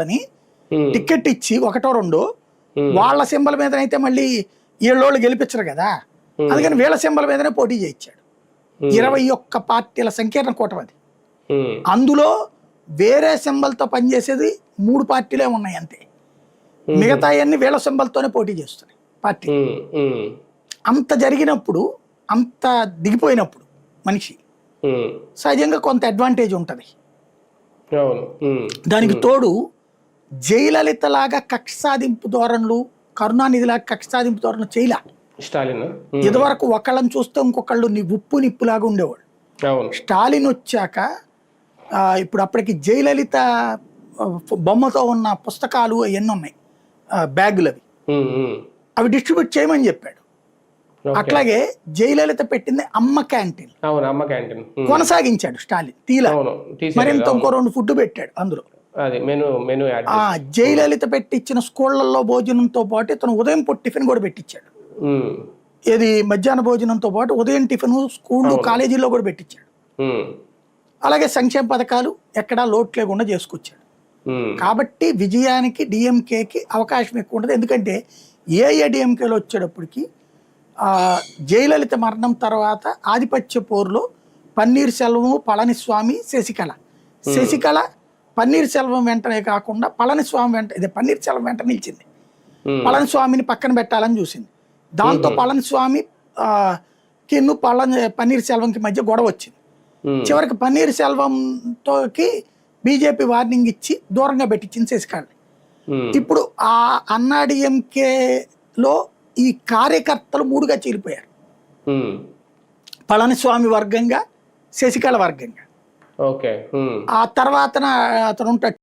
అని టికెట్ ఇచ్చి ఒకటో రెండో వాళ్ళ సింబల్ మీదనైతే మళ్ళీ ఏళ్ళోళ్ళు గెలిపించరు కదా, అందుకని వీళ్ళ సింబల్ మీదనే పోటీ చేయించాడు. 21 పార్టీల సంకీర్ణ కూటమి అది. అందులో వేరే సింబల్తో పనిచేసేది 3 పార్టీలే ఉన్నాయి అంతే, మిగతా అన్ని వీళ్ళ సింబల్తోనే పోటీ చేస్తున్నాయి పార్టీ. అంత జరిగినప్పుడు, అంత దిగిపోయినప్పుడు మనిషి సహజంగా కొంత అడ్వాంటేజ్ ఉంటుంది. దానికి తోడు జయలలిత లాగా కక్ష సాధింపు ధోరణులు, కరుణానిధి లాగా కక్ష సాధింపు ధోరణులు చేయలే స్టాలిన్. ఇదివరకు ఒకళ్ళని చూస్తే ఇంకొకళ్ళు ఉప్పు నిప్పులాగా ఉండేవాళ్ళు. స్టాలిన్ వచ్చాక ఇప్పుడు అప్పటికి జయలలిత బొమ్మతో ఉన్న పుస్తకాలు అవన్నీ ఉన్నాయి, బ్యాగులు అవి డిస్ట్రిబ్యూట్ చేయమని చెప్పాడు. అట్లాగే జయలలిత పెట్టింది అమ్మ క్యాంటీన్ కొనసాగించాడు స్టాలిన్, తీలా మరింత ఇంకో 2 ఫుడ్ పెట్టాడు అందులో. జయలలిత పెట్టించిన స్కూళ్లలో భోజనంతో పాటు ఇతను ఉదయం టిఫిన్ కూడా పెట్టించాడు. ఇది మధ్యాహ్న భోజనంతో పాటు ఉదయం టిఫిన్ స్కూళ్ళు కాలేజీల్లో కూడా పెట్టించాడు. అలాగే సంక్షేమ పథకాలు ఎక్కడా లోటు లేకుండా చేసుకొచ్చాడు. కాబట్టి విజయానికి డిఎంకేకి అవకాశం ఎక్కువ ఉంటుంది. ఎందుకంటే ఏఐఏడిఎంకేలో వచ్చేటప్పటికి జయలలిత మరణం తర్వాత ఆధిపత్య పోరులో పన్నీర్ సెల్వం, పళనిస్వామి, శశికళ పన్నీర్ సెల్వం వెంటనే కాకుండా పళనిస్వామి వెంట, ఇదే పన్నీర్ సెల్వం వెంట నిలిచింది. పళనిస్వామిని పక్కన పెట్టాలని చూసింది. దాంతో పళనిస్వామి పన్నీర్ సెల్వంకి మధ్య గొడవ వచ్చింది. చివరికి పన్నీర్ సెల్వంతోకి బీజేపీ వార్నింగ్ ఇచ్చి దూరంగా పెట్టించింది శశికళని. ఇప్పుడు ఆ అన్నాడీఎంకేలో ఈ కార్యకర్తలు 3గా చీలిపోయారు, పళనిస్వామి వర్గంగా, శశికళ వర్గంగా. ఆ తర్వాత అతను ఉంటాడు